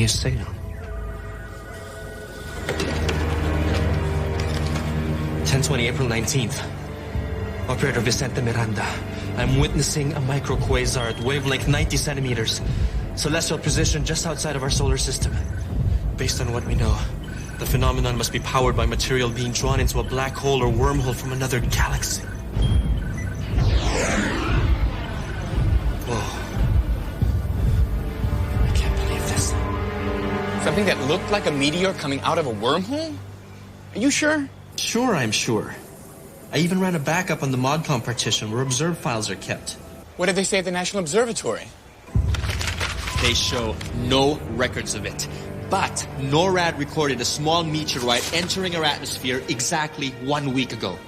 you say now? 10:20, April 19th. Operator Vicente Miranda. I'm witnessing a microquasar at wavelength 90 centimeters. Celestial position just outside of our solar system. Based on what we know, the phenomenon must be powered by material being drawn into a black hole or wormhole from another galaxy. Whoa. I can't believe this. Something that looked like a meteor coming out of a wormhole? Are you sure? Sure, I'm sure. I even ran a backup on the ModCom partition where observed files are kept. What did they say at the National Observatory? They show no records of it. But NORAD recorded a small meteorite entering our atmosphere exactly 1 week ago.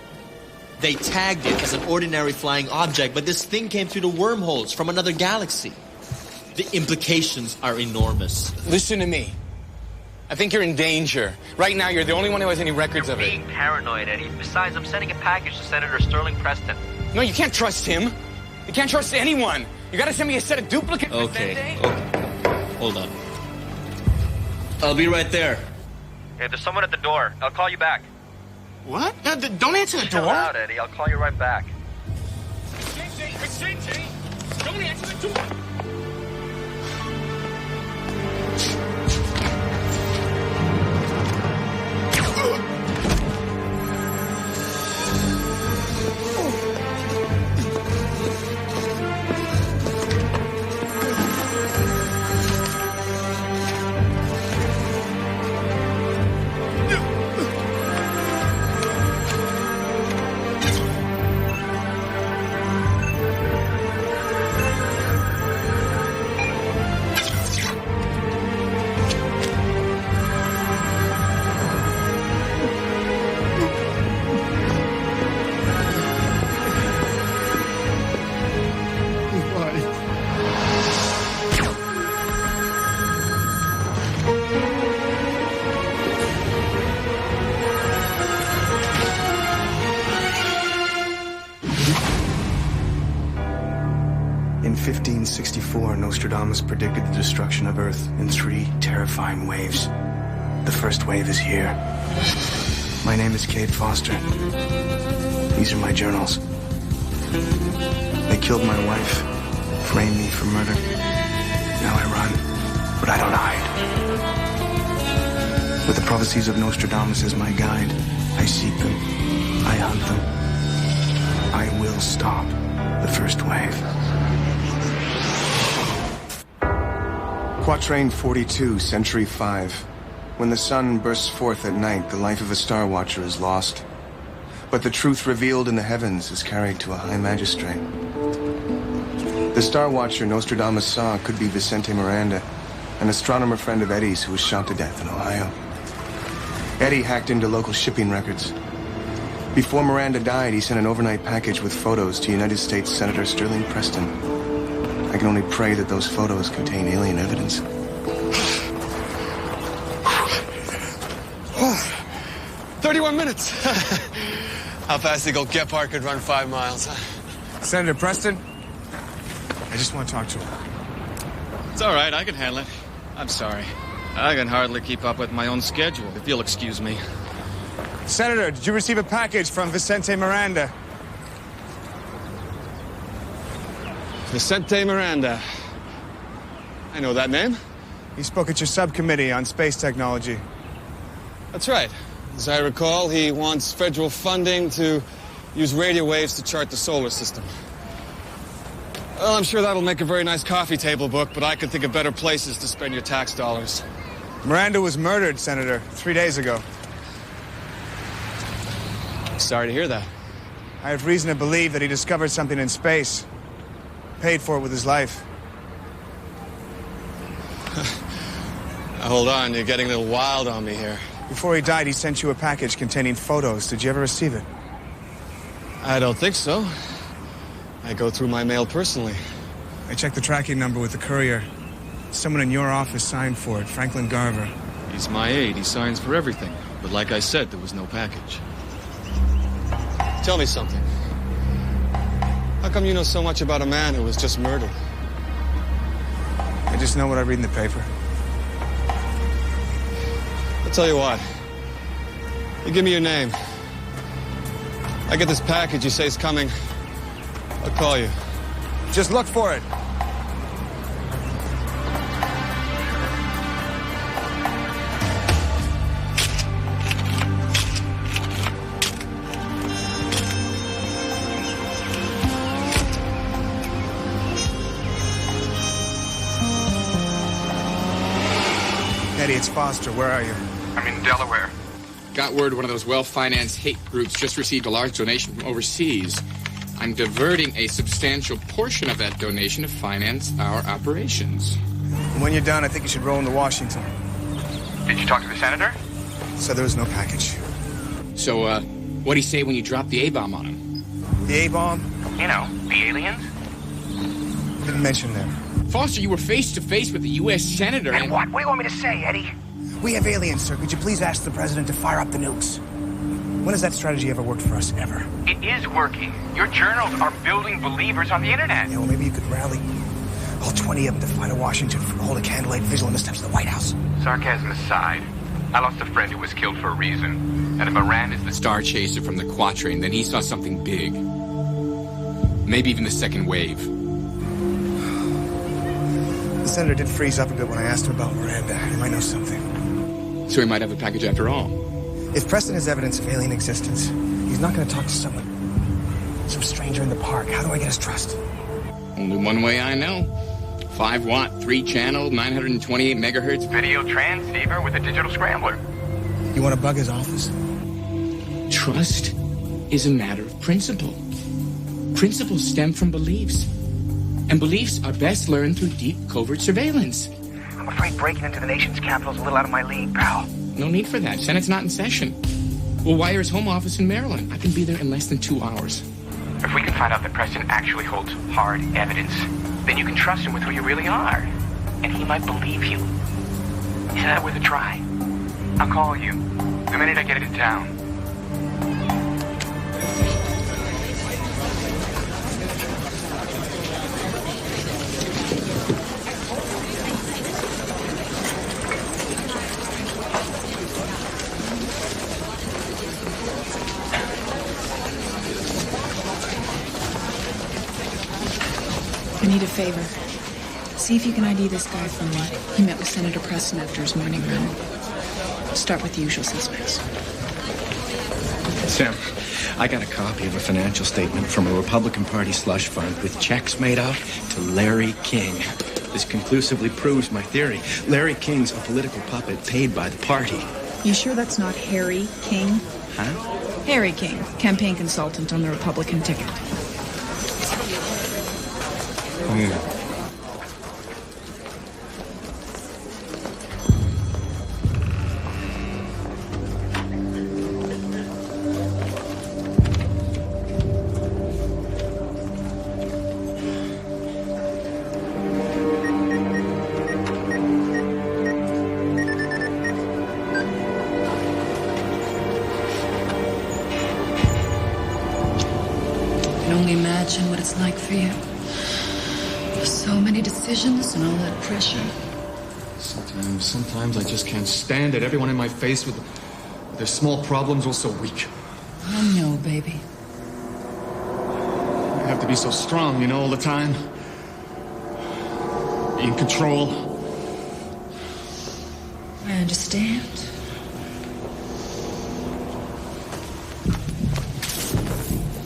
They tagged it as an ordinary flying object, but this thing came through the wormholes from another galaxy. The implications are enormous. Listen to me. I think you're in danger. Right now, you're the only one who has any records of it. You're being paranoid, Eddie. Besides, I'm sending a package to Senator Sterling Preston. No, you can't trust him. You can't trust anyone. You gotta send me a set of duplicates. Okay. Hold on. I'll be right there. Hey, there's someone at the door. I'll call you back. What? Don't answer the door. Chill out, Eddie. I'll call you right back. Don't answer the door. In 1564, Nostradamus predicted the destruction of Earth in 3 terrifying waves. The first wave is here. My name is Cade Foster. These are my journals. They killed my wife, framed me for murder. Now I run, but I don't hide. With the prophecies of Nostradamus as my guide, I seek them, I hunt them. I will stop the first wave. Quatrain 42, Century 5. When the sun bursts forth at night, the life of a star watcher is lost. But the truth revealed in the heavens is carried to a high magistrate. The star watcher Nostradamus saw could be Vicente Miranda, an astronomer friend of Eddie's who was shot to death in Ohio. Eddie hacked into local shipping records. Before Miranda died, he sent an overnight package with photos to United States Senator Sterling Preston. I can only pray that those photos contain alien evidence. 31 minutes. How fast the old Gephardt could run 5 miles, huh? Senator Preston? I just want to talk to him. It's all right, I can handle it. I'm sorry. I can hardly keep up with my own schedule, if you'll excuse me. Senator, did you receive a package from Vicente Miranda? Vicente Miranda. I know that name. He spoke at your subcommittee on space technology. That's right. As I recall, he wants federal funding to use radio waves to chart the solar system. Well, I'm sure that'll make a very nice coffee table book, but I could think of better places to spend your tax dollars. Miranda was murdered, Senator, 3 days ago. Sorry to hear that. I have reason to believe that he discovered something in space. Paid for it with his life. Now, hold on, you're getting a little wild on me here. Before he died, he sent you a package containing photos. Did you ever receive it? I don't think so. I go through my mail personally. I checked the tracking number with the courier. Someone in your office signed for it, Franklin Garver. He's my aide. He signs for everything. But like I said, there was no package. Tell me something. How come you know so much about a man who was just murdered? I just know what I read in the paper. I'll tell you what. You give me your name. I get this package you say is coming. I'll call you. Just look for it. Eddie, it's Foster. Where are you? I'm in Delaware. Got word one of those well-financed hate groups just received a large donation from overseas. I'm diverting a substantial portion of that donation to finance our operations. When you're done, I think you should roll into Washington. Did you talk to the senator? So there was no package. So, what'd he say when you dropped the A-bomb on him? The A-bomb? You know, the aliens? Didn't mention them. Foster, you were face-to-face with the U.S. senator And what? What do you want me to say, Eddie? We have aliens, sir. Could you please ask the president to fire up the nukes? When has that strategy ever worked for us, ever? It is working. Your journals are building believers on the internet. Yeah, well, maybe you could rally all 20 of them to fly to Washington to hold a candlelight vigil on the steps of the White House. Sarcasm aside, I lost a friend who was killed for a reason. And if Iran is the Star Chaser from the Quatrain, then he saw something big. Maybe even the second wave. The senator did freeze up a bit when I asked him about Miranda. He might know something. So he might have a package after all. If Preston has evidence of alien existence, he's not going to talk to some stranger in the park. How do I get his trust? Only one way I know. 5-watt, 3-channel, 928 megahertz. video transceiver with a digital scrambler. You want to bug his office? Trust is a matter of principle. Principles stem from beliefs. And beliefs are best learned through deep, covert surveillance. I'm afraid breaking into the nation's capital is a little out of my league, pal. No need for that. Senate's not in session. We'll wire his home office in Maryland. I can be there in less than 2 hours. If we can find out that Preston actually holds hard evidence, then you can trust him with who you really are. And he might believe you. Isn't that worth a try? I'll call you the minute I get it in town. I need a favor. See if you can ID this guy for me. He met with Senator Preston after his morning run. Start with the usual suspects. Sam, I got a copy of a financial statement from a Republican Party slush fund with checks made out to Larry King. This conclusively proves my theory. Larry King's a political puppet paid by the party. You sure that's not Harry King? Huh? Harry King, campaign consultant on the Republican ticket. I can only imagine what it's like for you. So many decisions and all that pressure. Sometimes I just can't stand it. Everyone in my face with their small problems was so weak. I know, baby. I have to be so strong, all the time. Be in control. I understand.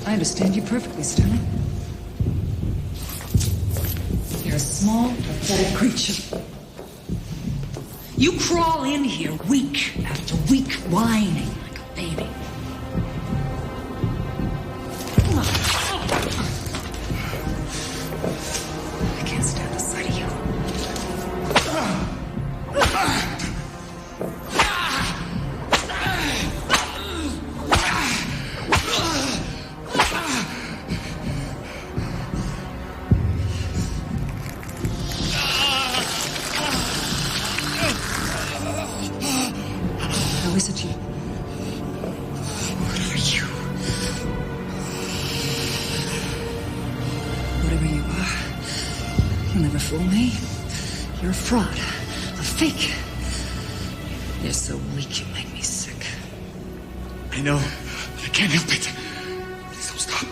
I understand you perfectly, Sterling. You're a small, pathetic creature. You crawl in here week after week, whining like a baby. I can't stand the sight of you. How is it you? What are you? Whatever you are, you'll never fool me. You're a fraud, a fake. You're so weak, you make me sick. I know. I can't help it. Please don't stop.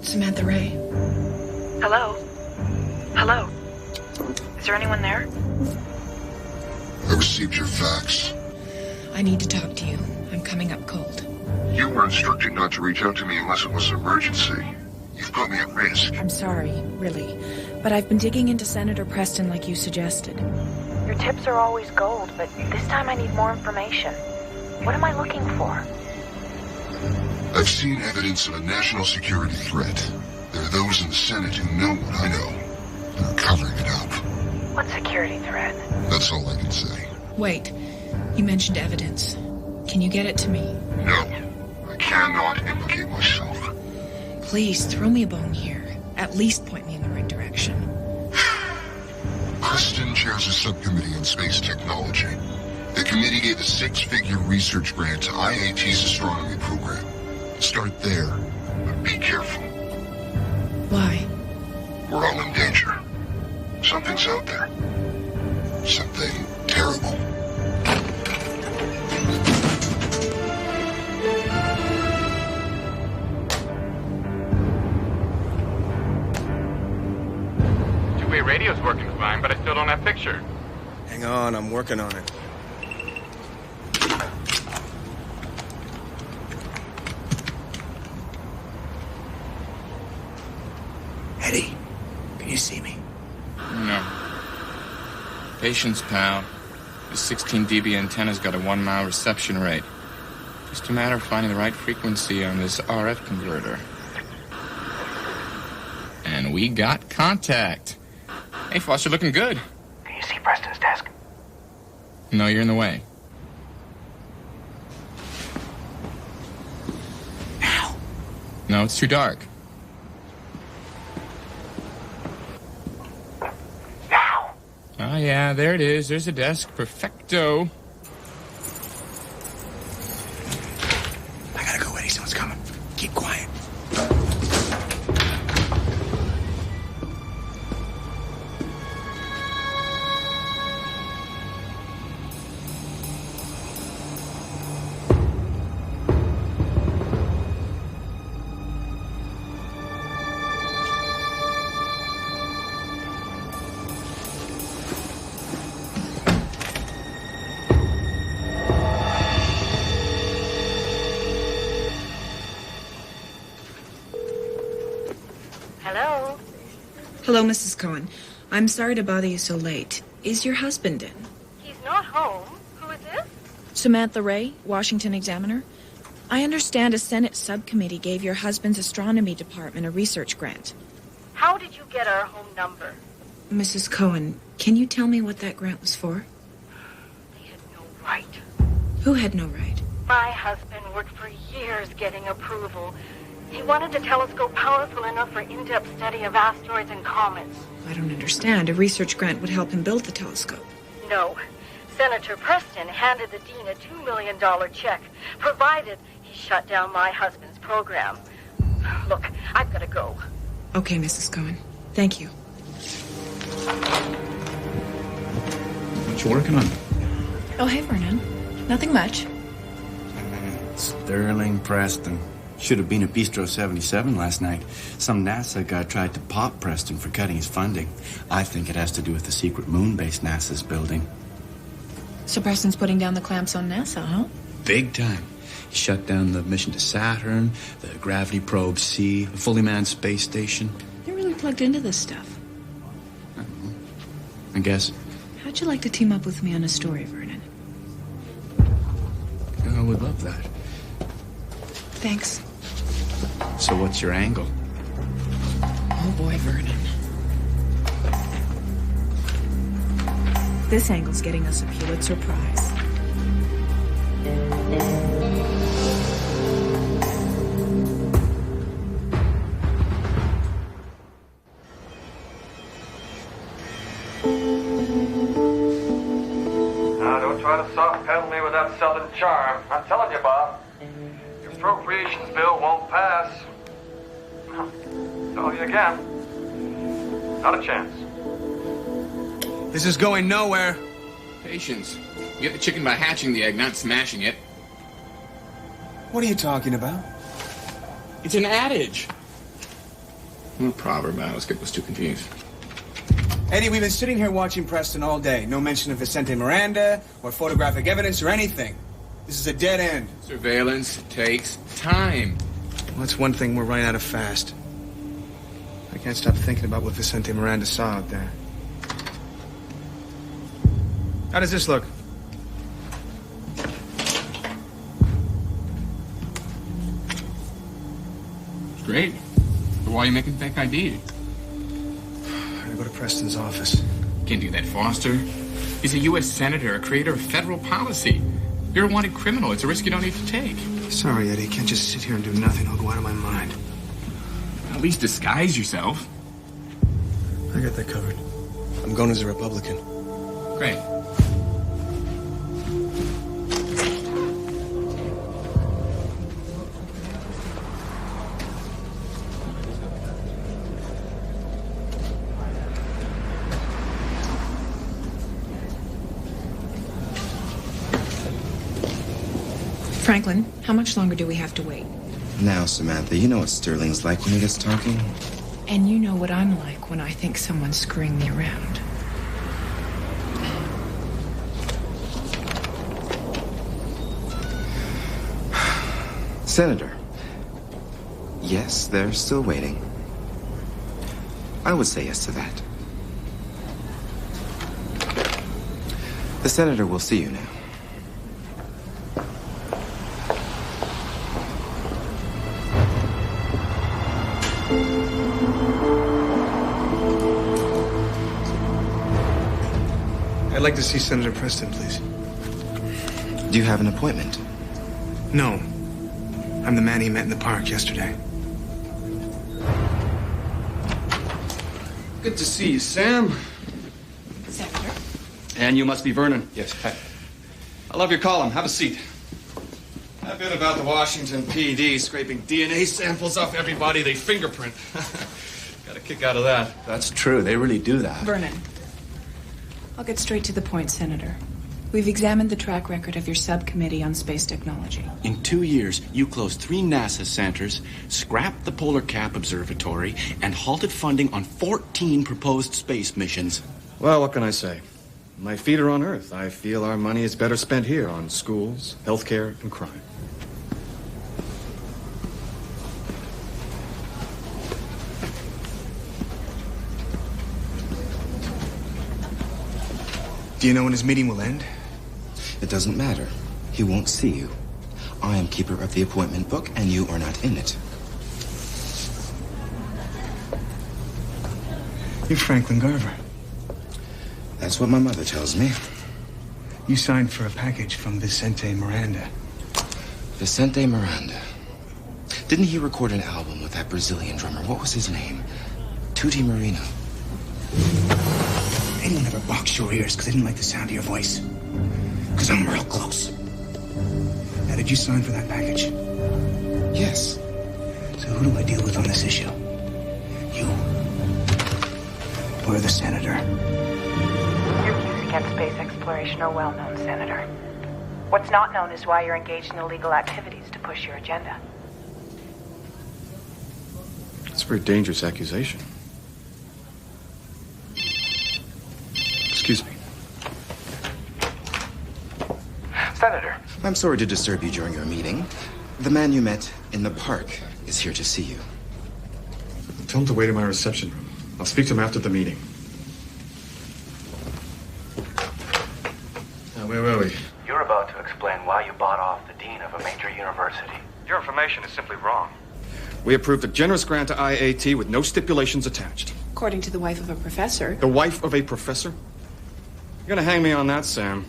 Samantha Ray. Hello? Hello? Is there anyone there? I received your fax. I need to talk to you. I'm coming up cold. You were instructed not to reach out to me unless it was an emergency. You've put me at risk. I'm sorry, really. But I've been digging into Senator Preston like you suggested. Your tips are always gold, but this time I need more information. What am I looking for? I've seen evidence of a national security threat. There are those in the Senate who know what I know. They're covering it up. What security threat? That's all I can say. Wait, you mentioned evidence. Can you get it to me? No, I cannot implicate myself. Please, throw me a bone here. At least point me in the right direction. Preston chairs a subcommittee on space technology. The committee gave a 6-figure research grant to IAT's astronomy program. Start there, but be careful. Why? We're all in danger. Something's out there. Something terrible. Two-way radio's working fine, but I still don't have picture. Hang on, I'm working on it. Eddie, can you see me? No. Patience, pal. The 16 dB antenna's got a 1-mile reception rate. Just a matter of finding the right frequency on this RF converter. And we got contact. Hey, Foster, looking good. Can you see Preston's desk? No, you're in the way. Now. No, it's too dark. Now. Oh, yeah, there it is. There's the desk. Perfecto. I gotta go, Eddie. Someone's coming. Keep quiet. Hello? Hello, Mrs. Cohen. I'm sorry to bother you so late. Is your husband in? He's not home. Who is this? Samantha Ray, Washington Examiner. I understand a Senate subcommittee gave your husband's astronomy department a research grant. How did you get our home number? Mrs. Cohen, can you tell me what that grant was for? They had no right. Who had no right? My husband worked for years getting approval. He wanted a telescope powerful enough for in-depth study of asteroids and comets. I don't understand. A research grant would help him build the telescope. No. Senator Preston handed the dean a $2 million check, provided he shut down my husband's program. Look, I've got to go. Okay, Mrs. Cohen. Thank you. What you working on? Oh, hey, Vernon. Nothing much. Sterling Preston. Should have been at Bistro 77 last night. Some NASA guy tried to pop Preston for cutting his funding. I think it has to do with the secret moon base NASA's building. So Preston's putting down the clamps on NASA, huh? Big time. He shut down the mission to Saturn, the gravity probe C, the fully manned space station. They're really plugged into this stuff. I guess. How How'd you like to team up with me on a story, Vernon? I would love that. Thanks. So what's your angle? Oh boy, Vernon. This angle's getting us a Pulitzer Prize. Don't try to soft pedal me with that southern charm. I'm telling you, Bob, your appropriations bill won't pass. Tell you again, not a chance. This is going nowhere. Patience. You get the chicken by hatching the egg, not smashing it. What are you talking about? It's an adage. A proverb. I always get those two confused. Eddie, we've been sitting here watching Preston all day. No mention of Vicente Miranda or photographic evidence or anything. This is a dead end. Surveillance takes time. Well, that's one thing we're running out of fast. I can't stop thinking about what Vicente Miranda saw out there. How does this look? It's great. But why are you making fake ID? I'm gonna go to Preston's office. Can't do that, Foster. He's a U.S. senator, a creator of federal policy. You're a wanted criminal. It's a risk you don't need to take. Sorry, Eddie. Can't just sit here and do nothing. I'll go out of my mind. At least disguise yourself. I got that covered. I'm going as a Republican. Great. Franklin, how much longer do we have to wait? Now, Samantha, you know what Sterling's like when he gets talking. And you know what I'm like when I think someone's screwing me around. Senator. Yes, they're still waiting. I would say yes to that. The senator will see you now. I'd like to see Senator Preston, please. Do you have an appointment? No. I'm the man he met in the park yesterday. Good to see you, Sam. Senator? And you must be Vernon. Yes, hi. I love your column. Have a seat. That bit about the Washington PD scraping DNA samples off everybody they fingerprint. Got a kick out of that. That's true. They really do that. Vernon. I'll get straight to the point, Senator. We've examined the track record of your subcommittee on space technology. In 2 years, you closed 3 NASA centers, scrapped the Polar Cap Observatory, and halted funding on 14 proposed space missions. Well, what can I say? My feet are on Earth. I feel our money is better spent here on schools, healthcare, and crime. Do you know when his meeting will end? It doesn't matter. He won't see you. I am keeper of the appointment book, and you are not in it. You're Franklin Garver. That's what my mother tells me. You signed for a package from Vicente Miranda. Vicente Miranda. Didn't he record an album with that Brazilian drummer? What was his name? Tutti Marino. Anyone ever boxed your ears because they didn't like the sound of your voice? Because I'm real close. Now, did you sign for that package? Yes. So who do I deal with on this issue? You. Or the senator? Your views against space exploration are well known, Senator. What's not known is why you're engaged in illegal activities to push your agenda. It's a very dangerous accusation. Excuse me. Senator. I'm sorry to disturb you during your meeting. The man you met in the park is here to see you. Tell him to wait in my reception room. I'll speak to him after the meeting. where were we? You're about to explain why you bought off the dean of a major university. Your information is simply wrong. We approved a generous grant to IAT with no stipulations attached. According to the wife of a professor. The wife of a professor? You're gonna hang me on that, Sam.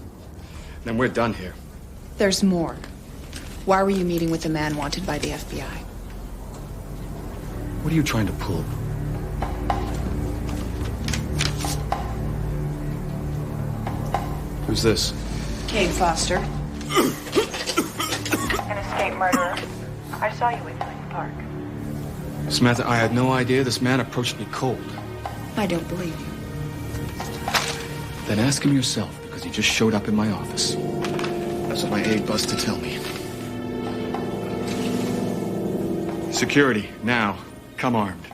Then we're done here. There's more. Why were you meeting with the man wanted by the FBI? What are you trying to pull? Who's this? Cade Foster. An escaped murderer. I saw you with him in the park. Samantha, I had no idea this man approached me cold. I don't believe you. Then ask him yourself, because he just showed up in my office. That's what my aide buzzed to tell me. Security, now. Come armed.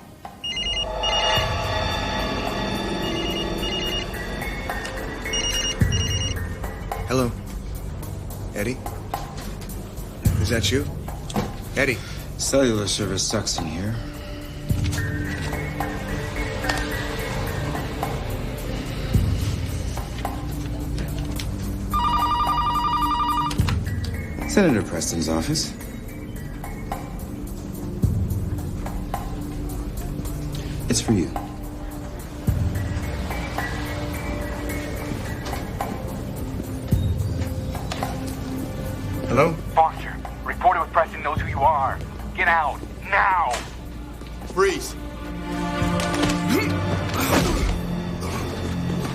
Hello. Eddie? Is that you? Eddie? Cellular service sucks in here. Senator Preston's office. It's for you. Hello? Foster, reporter with Preston knows who you are. Get out, now! Freeze!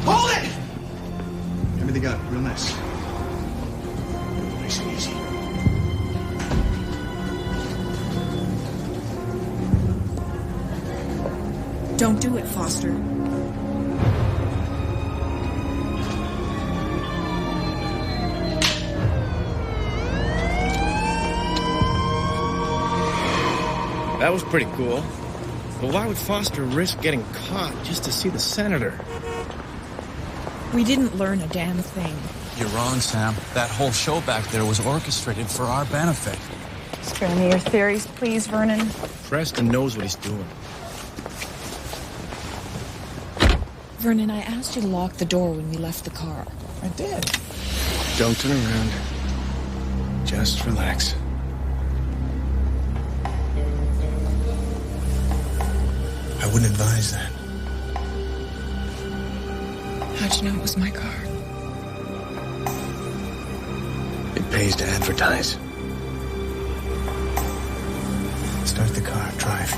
Hold it! Give me the gun, real nice. Nice and easy. Don't do it, Foster. That was pretty cool. But why would Foster risk getting caught just to see the senator? We didn't learn a damn thing. You're wrong, Sam. That whole show back there was orchestrated for our benefit. Spare me your theories, please, Vernon. Preston knows what he's doing. Vernon, I asked you to lock the door when we left the car. I did. Don't turn around. Just relax. I wouldn't advise that. How'd you know it was my car? It pays to advertise. Start the car, drive.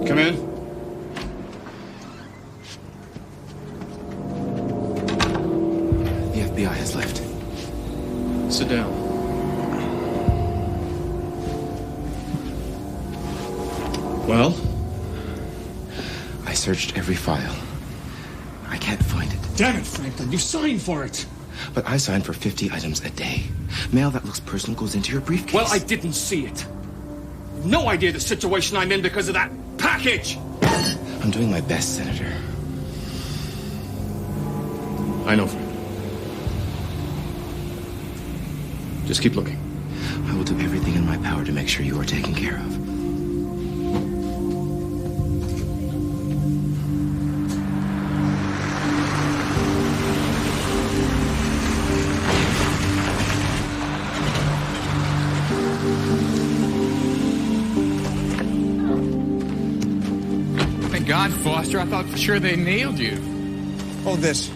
Come in. The FBI has left. Sit down. Well? I searched every file. I can't find it. Damn it, Franklin, you signed for it. But I signed for 50 items a day. Mail that looks personal goes into your briefcase. Well, I didn't see it. No idea the situation I'm in because of that package. I'm doing my best, Senator. I know, Frank. Just keep looking. I will do everything in my power to make sure you are taken care of. Thank God, Foster. I thought for sure they nailed you. Hold this.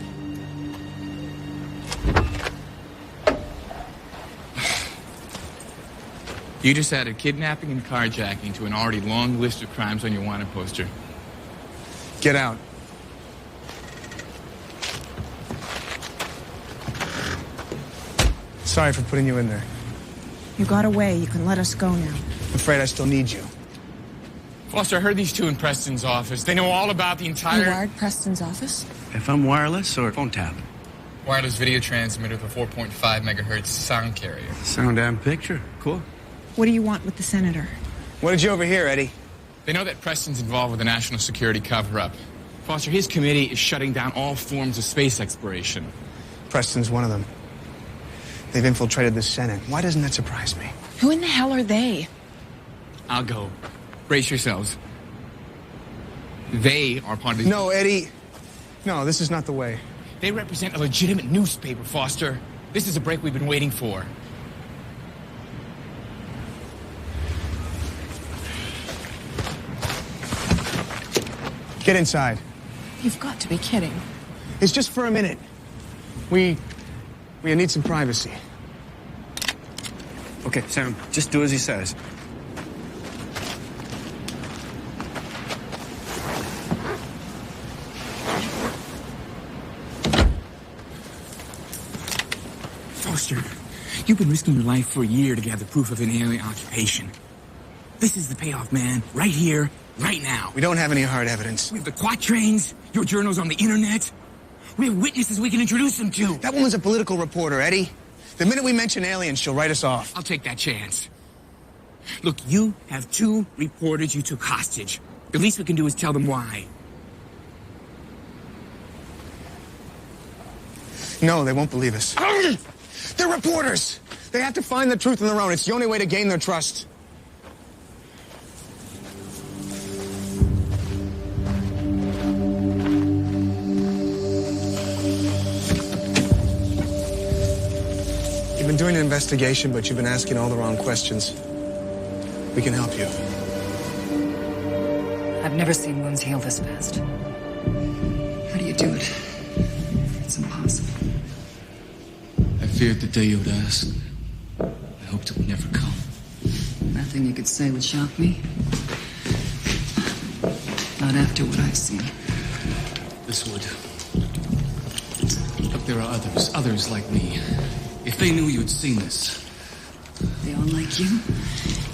You just added kidnapping and carjacking to an already long list of crimes on your wanted poster. Get out. Sorry for putting you in there. You got away. You can let us go now. I'm afraid I still need you. Foster, I heard these two in Preston's office. They know all about the entire... You wired Preston's office? If I'm wireless or phone tap? wireless video transmitter with a 4.5 megahertz sound carrier. Sound and picture. Cool. What do you want with the senator? What did you overhear, Eddie? They know that Preston's involved with a national security cover-up. Foster, his committee is shutting down all forms of space exploration. Preston's one of them. They've infiltrated the Senate. Why doesn't that surprise me? Who in the hell are they? I'll go. Brace yourselves. They are part of the... No, Eddie. No, this is not the way. They represent a legitimate newspaper, Foster. This is a break we've been waiting for. Get inside. You've got to be kidding. It's just for a minute. We need some privacy. Okay, Sam, just do as he says. Foster, you've been risking your life for a year to gather proof of an alien occupation. This is the payoff, man. Right here, right now. We don't have any hard evidence. We have the quatrains, your journals on the internet. We have witnesses we can introduce them to. That woman's a political reporter, Eddie. The minute we mention aliens, she'll write us off. I'll take that chance. Look, you have 2 reporters you took hostage. The least we can do is tell them why. No, they won't believe us. They're reporters! They have to find the truth on their own. It's the only way to gain their trust. You've been doing an investigation, but you've been asking all the wrong questions. We can help you. I've never seen wounds heal this fast. How do you do it? It's impossible. I feared the day you would ask. I hoped it would never come. Nothing you could say would shock me. Not after what I've seen. This would. Look, there are others like me. If they knew you'd seen this. They all like you?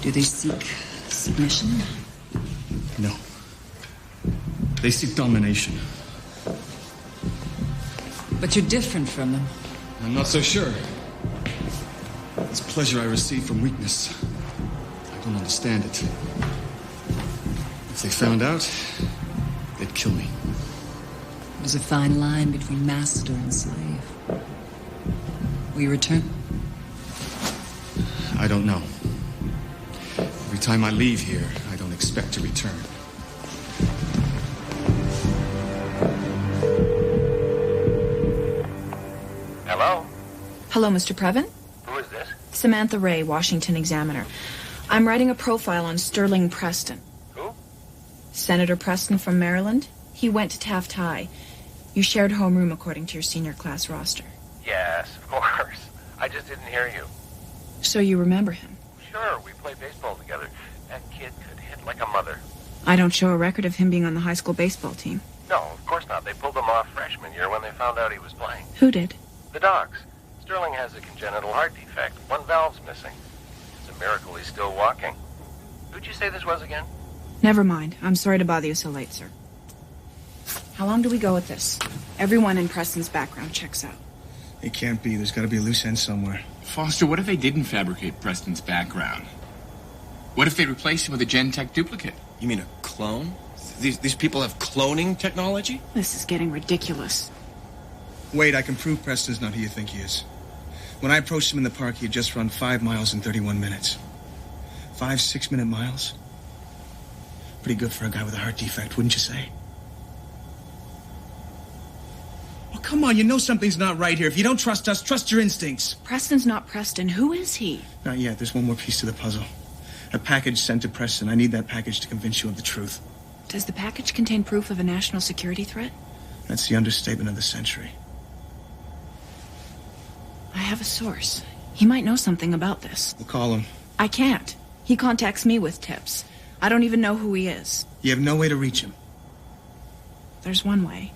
Do they seek submission? No. They seek domination. But you're different from them. I'm not so sure. It's pleasure I receive from weakness. I don't understand it. If they found out, they'd kill me. There's a fine line between master and slave. Will you return? I don't know. Every time I leave here, I don't expect to return. Hello? Hello, Mr. Previn? Who is this? Samantha Ray, Washington Examiner. I'm writing a profile on Sterling Preston. Who? Senator Preston from Maryland. He went to Taft High. You shared homeroom according to your senior class roster. Yes, of course. I just didn't hear you. So you remember him? Sure, we played baseball together. That kid could hit like a mother. I don't show a record of him being on the high school baseball team. No, of course not. They pulled him off freshman year when they found out he was playing. Who did? The docs. Sterling has a congenital heart defect. One valve's missing. It's a miracle he's still walking. Who'd you say this was again? Never mind. I'm sorry to bother you so late, sir. How long do we go with this? Everyone in Preston's background checks out. It can't be. There's got to be a loose end somewhere. Foster, what if they didn't fabricate Preston's background? What if they replaced him with a Gen-Tech duplicate? You mean a clone? These people have cloning technology? This is getting ridiculous. Wait, I can prove Preston's not who you think he is. When I approached him in the park, he had just run 5 miles in 31 minutes. 5 6-minute miles? Pretty good for a guy with a heart defect, wouldn't you say? Oh, come on, you know something's not right here. If you don't trust us, trust your instincts. Preston's not Preston. Who is he? Not yet. There's one more piece to the puzzle. A package sent to Preston. I need that package to convince you of the truth. Does the package contain proof of a national security threat? That's the understatement of the century. I have a source. He might know something about this. We'll call him. I can't. He contacts me with tips. I don't even know who he is. You have no way to reach him. There's one way.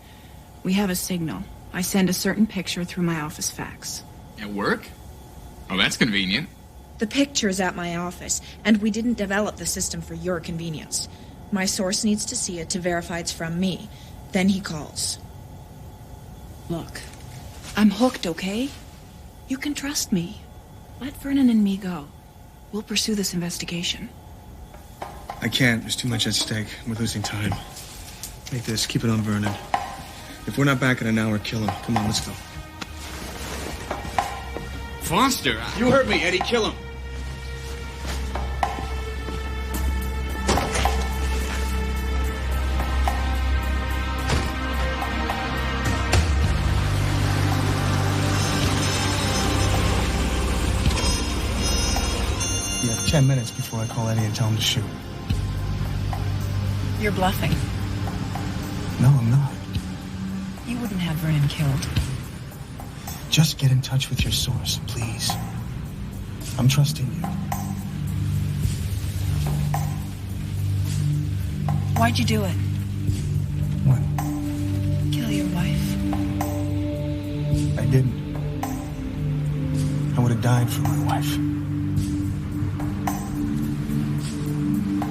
We have a signal. I send a certain picture through my office fax. At work? Oh, that's convenient. The picture's at my office, and we didn't develop the system for your convenience. My source needs to see it to verify it's from me. Then he calls. Look, I'm hooked, okay? You can trust me. Let Vernon and me go. We'll pursue this investigation. I can't. There's too much at stake. We're losing time. Take this. Keep it on Vernon. If we're not back in an hour, kill him. Come on, let's go. Foster! You heard me, Eddie. Kill him. You have 10 minutes before I call Eddie and tell him to shoot. You're bluffing. No, I'm not. You wouldn't have Vernon killed. Just get in touch with your source, please. I'm trusting you. Why'd you do it? What? Kill your wife. I didn't. I would have died for my wife.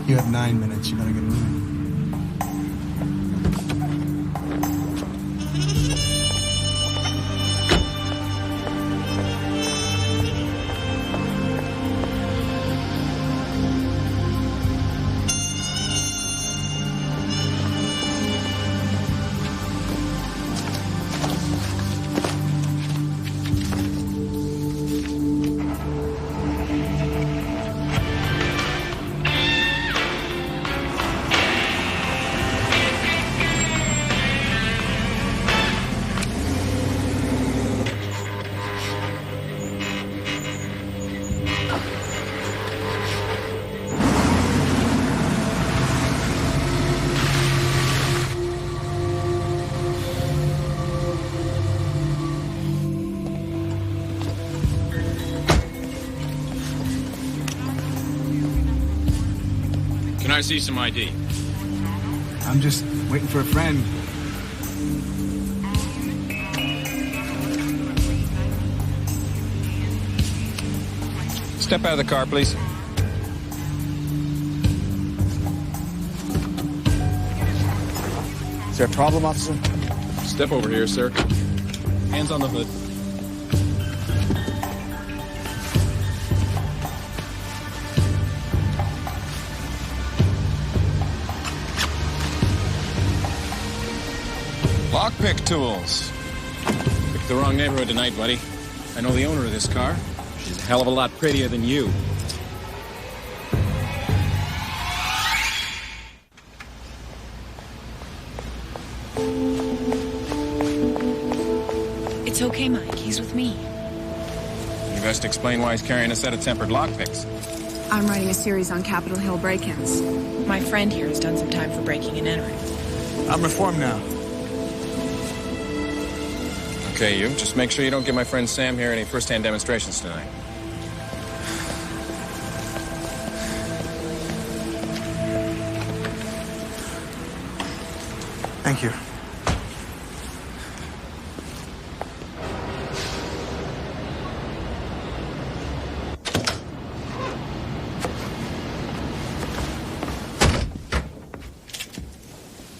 You have 9 minutes. You gotta get moving. Can I see some ID? I'm just waiting for a friend. Step out of the car, please. Is there a problem, officer? Step over here, sir. Hands on the hood. Lockpick tools. Picked the wrong neighborhood tonight, buddy. I know the owner of this car. She's a hell of a lot prettier than you. It's okay, Mike. He's with me. You best explain why he's carrying a set of tempered lockpicks. I'm writing a series on Capitol Hill break-ins. My friend here has done some time for breaking and entering. I'm reformed now. Okay, you. Just make sure you don't give my friend Sam here any first-hand demonstrations tonight. Thank you.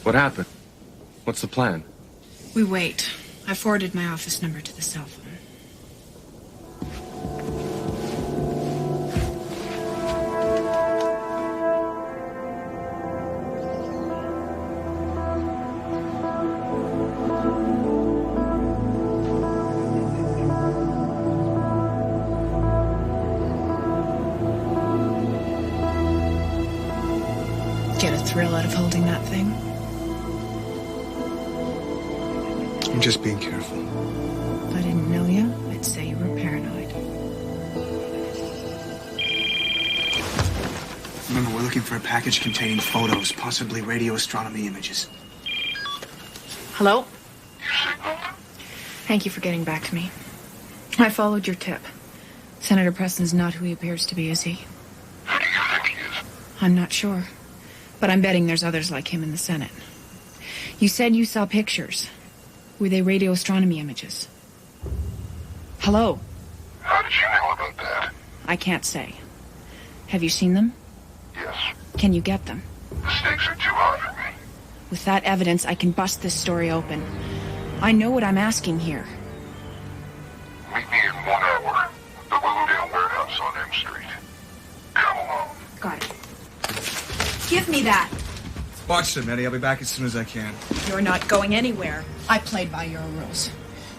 What happened? What's the plan? We wait. I forwarded my office number to the cell phone. Get a thrill out of holding that thing? I'm just being careful. If I didn't know you, I'd say you were paranoid. Remember, we're looking for a package containing photos, possibly radio astronomy images. Hello? Thank you for getting back to me. I followed your tip. Senator Preston's not who he appears to be, is he? Who do you think he is? I'm not sure. But I'm betting there's others like him in the Senate. You said you saw pictures. Were they radio astronomy images? Hello? How did you know about that? I can't say. Have you seen them? Yes. Can you get them? The stakes are too high for me. With that evidence, I can bust this story open. I know what I'm asking here. Meet me in 1 hour. The Willowdale warehouse on M Street. Come along. Got it. Give me that! Watch them, Eddie. I'll be back as soon as I can. You're not going anywhere. I played by your rules.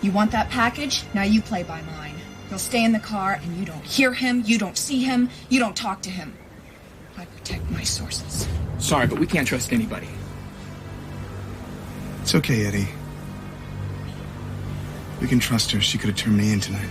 You want that package? Now you play by mine. He'll stay in the car, and you don't hear him, you don't see him, you don't talk to him. I protect my sources. Sorry, but we can't trust anybody. It's okay, Eddie. We can trust her. She could have turned me in tonight.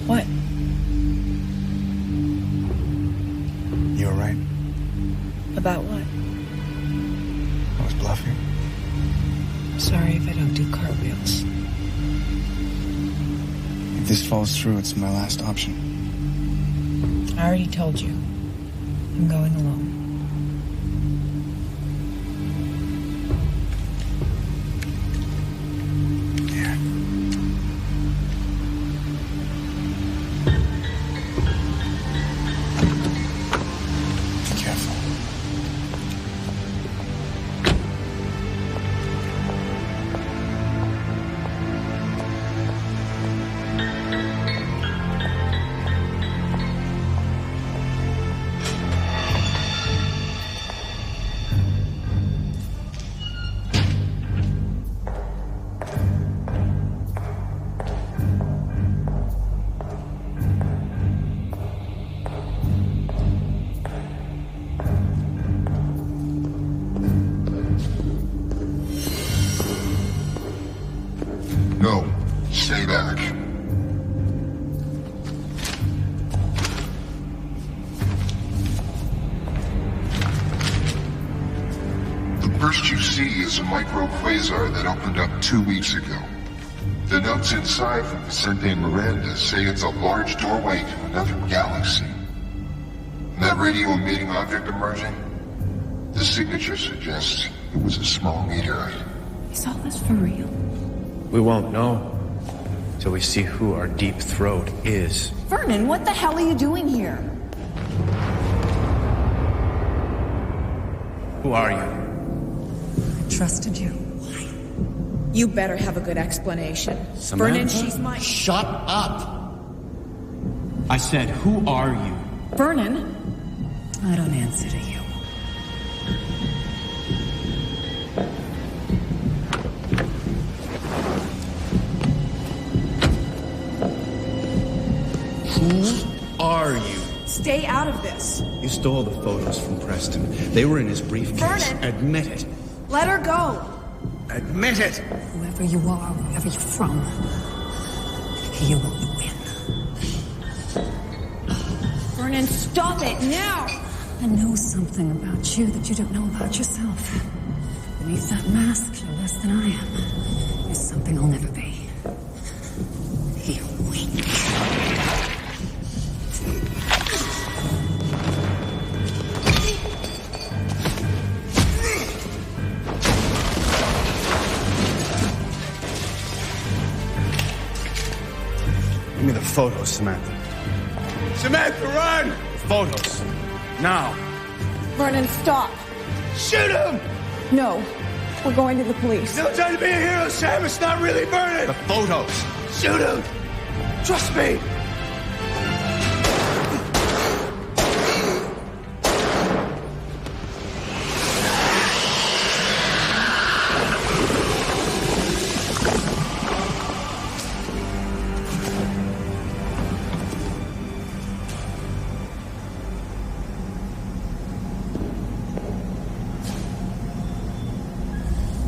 What? You were right. About what? I was bluffing. Sorry if I don't do cartwheels. If this falls through, it's my last option. I already told you. I'm going alone. No, stay back. The first you see is a micro quasar that opened up 2 weeks ago. The notes inside from Vicente Miranda say it's a large doorway to another galaxy. That radio emitting object emerging? The signature suggests it was a small meteorite. Is all this for real? We won't know till we see who our deep throat is. Vernon, what the hell are you doing here? Who are you? I trusted you. You better have a good explanation. Samantha? Vernon, she's my... Shut up! I said, who are you? Vernon? I don't answer to you. Who are you? Stay out of this. You stole the photos from Preston. They were in his briefcase. Vernon! Admit it. Let her go. Admit it! Whoever you are, wherever you're from, you won't win. Vernon, stop it now! I know something about you that you don't know about yourself. Beneath that mask, you're less than I am. You're something I'll never be. You're weak. Give me the photos, Samantha. Samantha, run! The photos. Now. Vernon, stop. Shoot him! No. We're going to the police. No time to be a hero, Sam. It's not really Vernon. The photos. Shoot him! Trust me!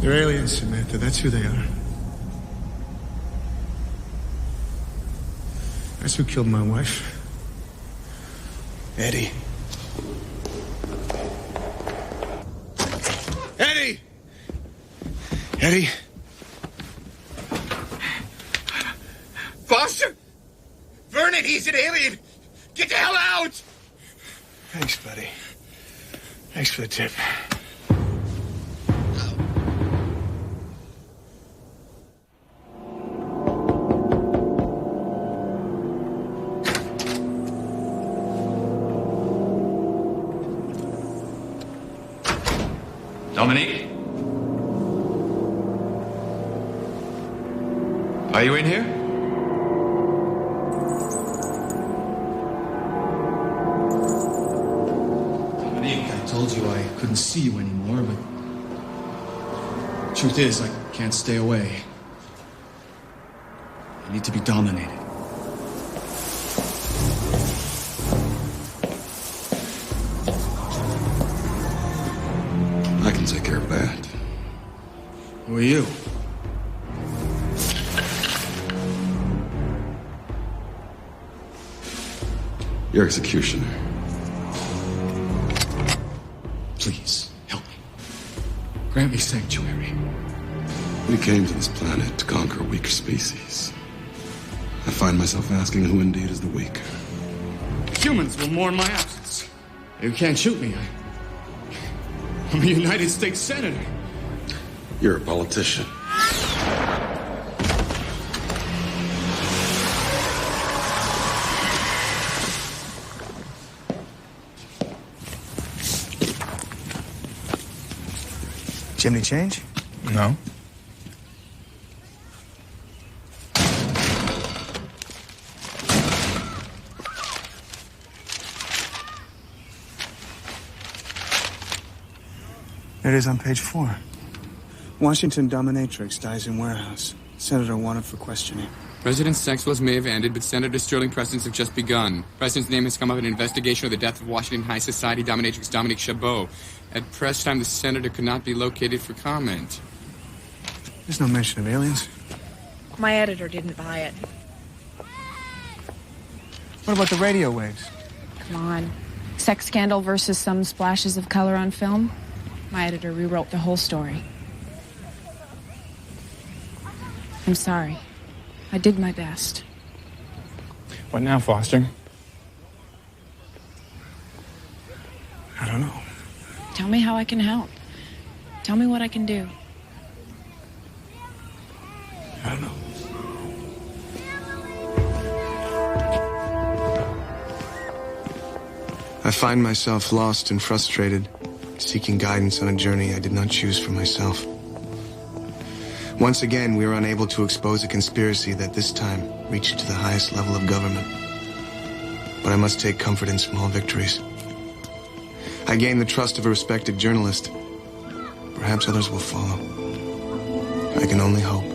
They're aliens, Samantha. That's who they are. That's who killed my wife. Eddie. Eddie! Eddie? Foster! Vernon, he's an alien! Get the hell out! Thanks, buddy. Thanks for the tip. Dominique? Are you in here? Dominique, I told you I couldn't see you anymore, but the truth is, I can't stay away. I need to be dominated. I can take care of that. Who are you? Your executioner. Please, help me. Grant me sanctuary. We came to this planet to conquer a weaker species. I find myself asking who indeed is the weaker. Humans will mourn my absence. You can't shoot me. I'm a United States Senator. You're a politician. Chimney change? No. It is on page 4. Washington dominatrix dies in warehouse. Senator wanted for questioning. President's sex lives may have ended, but Senator Sterling Preston's have just begun. President's name has come up in an investigation of the death of Washington High Society dominatrix Dominique Chabot. At press time, the senator could not be located for comment. There's no mention of aliens. My editor didn't buy it. What about the radio waves? Come on. Sex scandal versus some splashes of color on film? My editor rewrote the whole story. I'm sorry. I did my best. What now, Foster? I don't know. Tell me how I can help. Tell me what I can do. I don't know. I find myself lost and frustrated, seeking guidance on a journey I did not choose for myself. Once again, we were unable to expose a conspiracy that this time reached to the highest level of government. But I must take comfort in small victories. I gained the trust of a respected journalist. Perhaps others will follow. I can only hope.